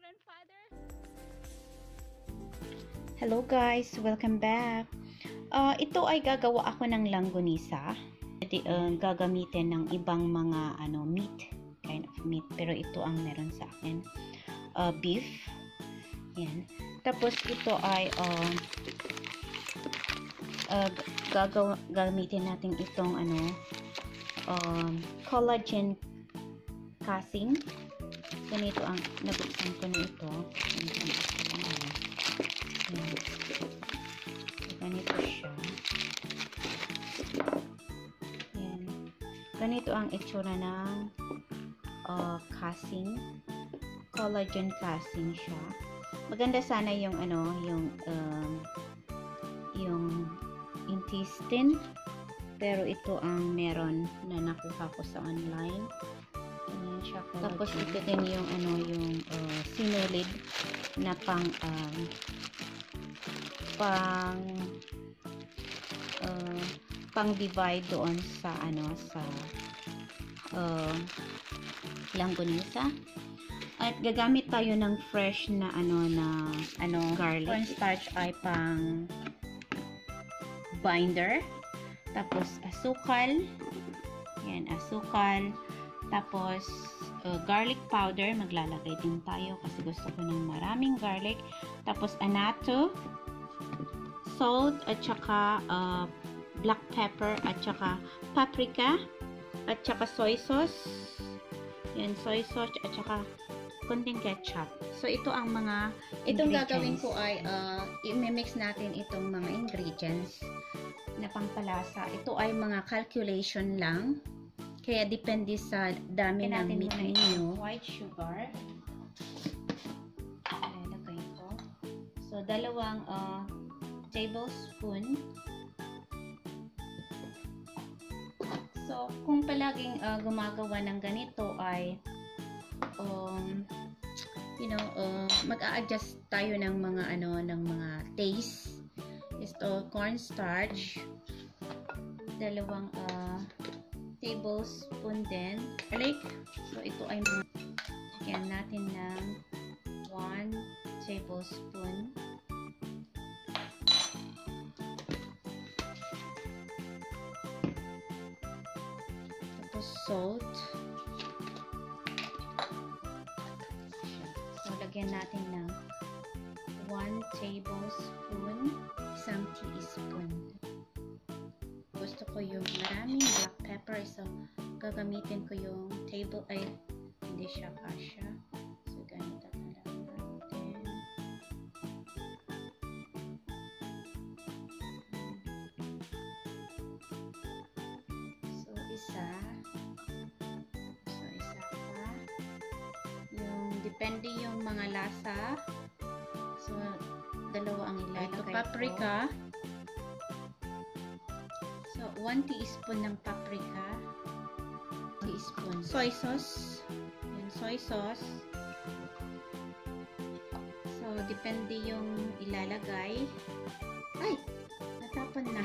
grandfather. Hello guys, welcome back. Ito ay gagawa ako ng langgonisa. Gagamitin ng ibang mga meat, kind of meat, pero ito ang meron sa akin. Beef. Yan. Tapos ito ay gagamitin natin itong collagen casing. Ganito ang nabuksan ko na ito. Ganito siya. Yan. Ganito ang itsura ng casing. Collagen casing siya. Maganda sana yung yung intestine, pero ito ang meron na nakuha ko sa online. Ayan siya, tapos ito din yung sinulid na pang divide doon sa langgonisa. At gagamit tayo ng fresh na garlic. Cornstarch ay pang binder. Tapos asukal. Yan, asukal. Tapos garlic powder, maglalagay din tayo kasi gusto ko ng maraming garlic. Tapos annatto, salt, at saka black pepper, at saka paprika, at saka soy sauce. Yan, soy sauce, at saka konting ketchup. So, ito ang mga itong gagawin ko ay i-mix natin itong mga ingredients na pangpalasa. Ito ay mga calculation lang. Kaya depende sa dami ng meat ninyo. White sugar. Ilagay ko. So, 2 tablespoon. So, kung palaging gumagawa ng ganito ay mag-a-adjust tayo ng mga taste. Ito, cornstarch. 2 tablespoon din. Garlic. So, ito ay lagyan natin ng 1 tablespoon. Tapos, salt. So, lagyan natin ng 1 tablespoon, 1 teaspoon. Gusto ko yung maraming black pepper, so gagamitin ko yung hindi siya kasya. So, ganito na lang natin. So, isa pa. Depende yung mga lasa. So, 2 ang ilalagay ko. Ito, paprika. So, 1 teaspoon ng paprika. Teaspoon. Soy sauce. Yan, soy sauce. So, depende yung ilalagay. Ay! Natapon na.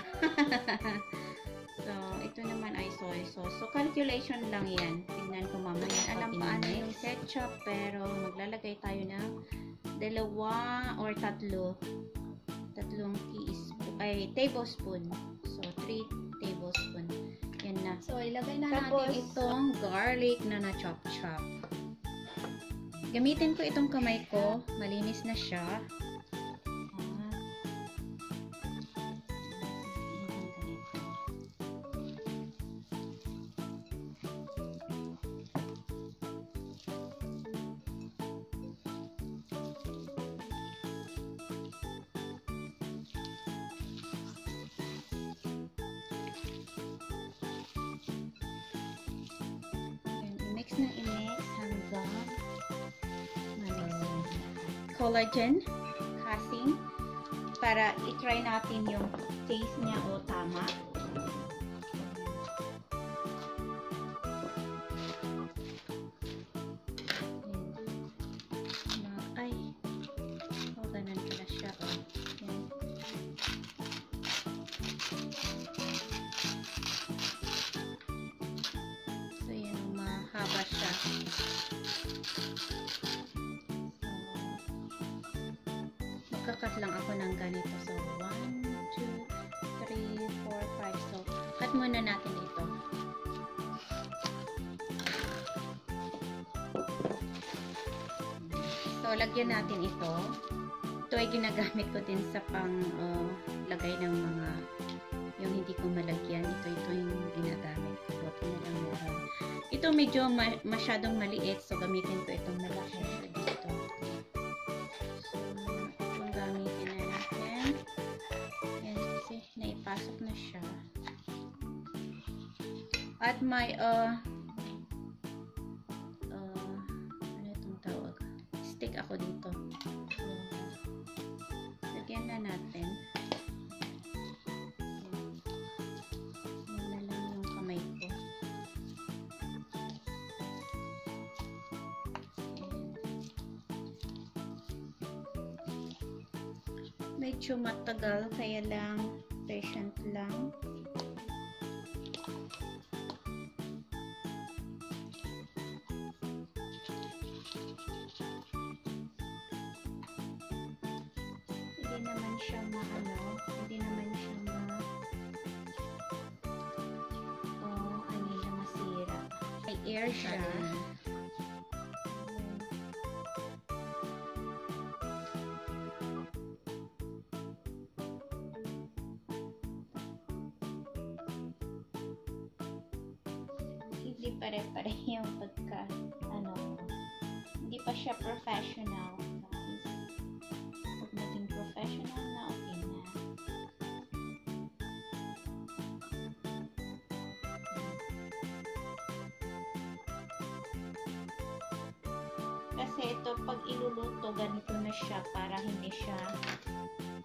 So, ito naman ay soy sauce. So, calculation lang yan. Tingnan ko mamaya. Alam pa ano yung ketchup, pero maglalagay tayo ng 2 or 3 tablespoon. So, 3 tablespoon. Yan na. So, ilagay na natin itong garlic na na-chop-chop. Gamitin ko itong kamay ko. Malinis na siya. I-mix hanggang collagen casing para i-try natin yung taste niya o tama. Ganun pala siya. So, yun, mahaba siya. So, mag-cut lang ako ng ganito. So, 1, 2, 3, 4, 5. So, cut muna natin ito. So, lagyan natin ito. Ito ay ginagamit ko din sa pang lagay ng mga yung hindi ko malagyan. Ito yung ginagamit ko. Buti na lang meron. Ito medyo masyadong maliit. So, gamitin ko itong malaki dito. So, itong gamitin na natin. Yan kasi naipasok na siya. At may ano itong tawag? Stick ako dito. So, lagyan na natin. Medyo matagal, kaya lang patient lang. Hindi naman siya hindi naman siya masira. May air siya. Hindi pare-pare yung pagka hindi pa siya professional, guys. Pag naging professional na, okay na. Kasi ito, pag iluluto, ganito na siya para hindi siya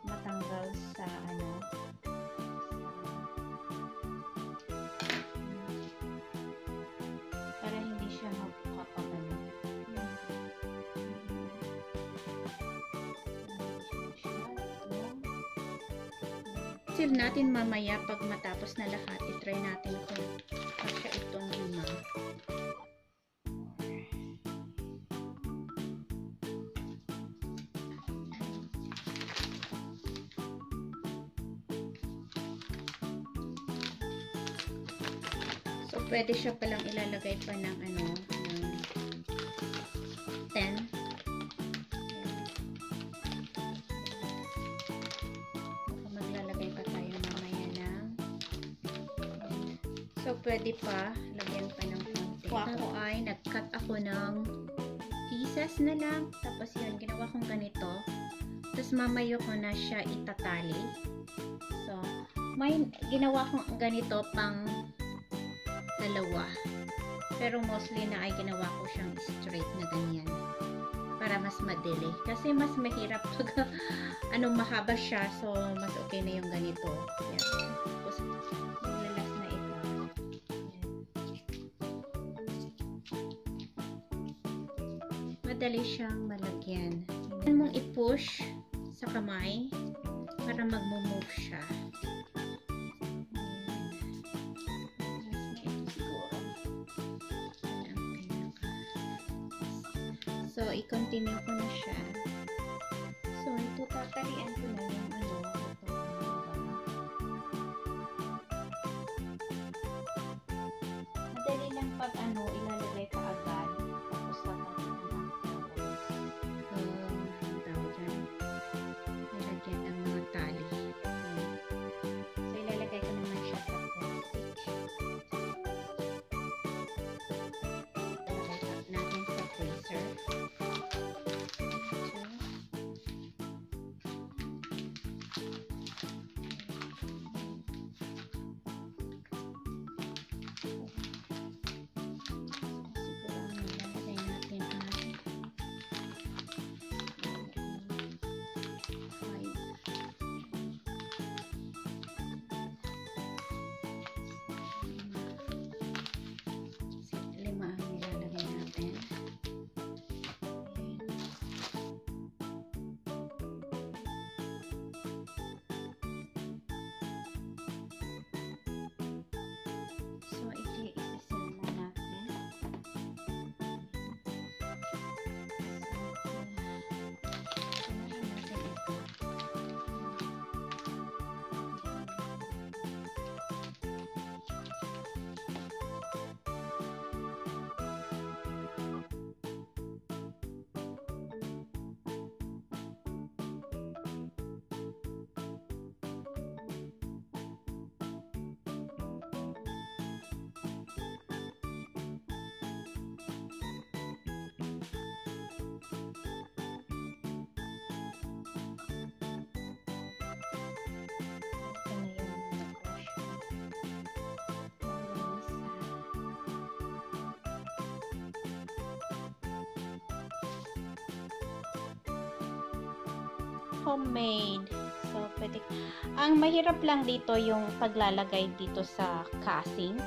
matanggal sa seal natin mamaya pag matapos na lahat. I-try natin kung kasya itong lima. So, pwede siya palang ilalagay pa ng 10. So, pwede pa, lagyan pa ng konti. Ako ay, nag-cut ako ng pieces na lang. Tapos yun, ginawa kong ganito. Tapos mamayo ko na siya itatali. So, may ginawa kong ganito pang dalawa. Pero mostly na ay ginawa ko siyang straight na ganyan. Para mas madali. Kasi mas mahirap pag mahaba siya. So, mas okay na yung ganito. Yan. Tapos, madali siyang malagyan. Kailangan mong i-push sa kamay para mag-move siya. So, i-continue ko na siya. So, ito tatalian ko na yung madali lang pag ilalagay ka agad. homemade. So, pwede. Ang mahirap lang dito yung paglalagay dito sa casing.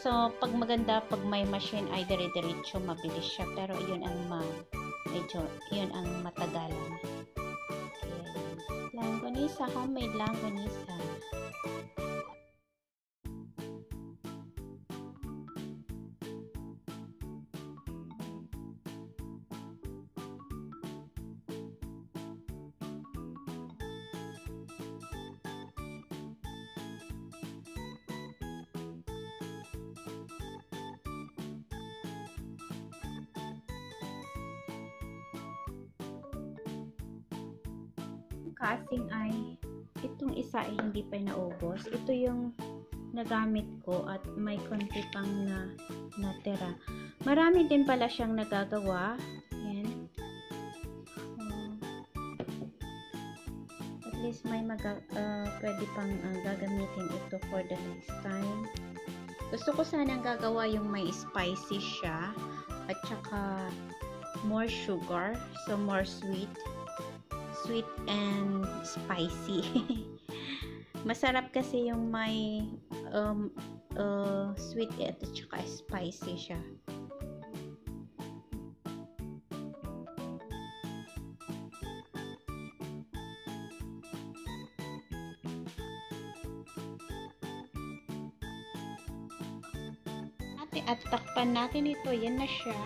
So, pag maganda, pag may machine ay dire-diretso, mabilis siya. Pero yun ang yun ang matagalan. Kaya yun. Langgonisa, homemade langgonisa. Casing ay itong isa ay hindi pa naubos. Ito yung nagamit ko at may konti pang natira. Marami din pala siyang nagagawa. Yan. At least may pwede pang gagamitin ito for the next time. Gusto ko sanang gagawa yung may spicy siya at saka more sugar, so more sweet and spicy. Masarap kasi yung may sweet at saka spicy siya. At takpan natin ito. Yan na siya.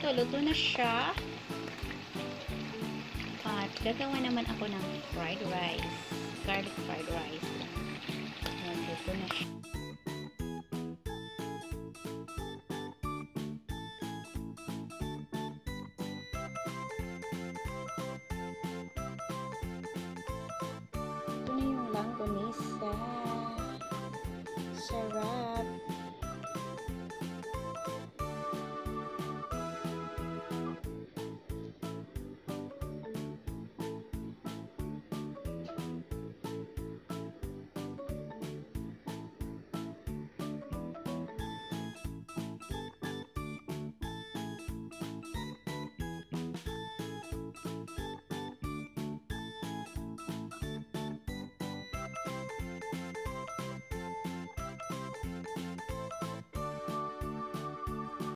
Ito, luto na siya. At gagawa naman ako ng fried rice. Garlic fried rice. Ayan, luto na siya.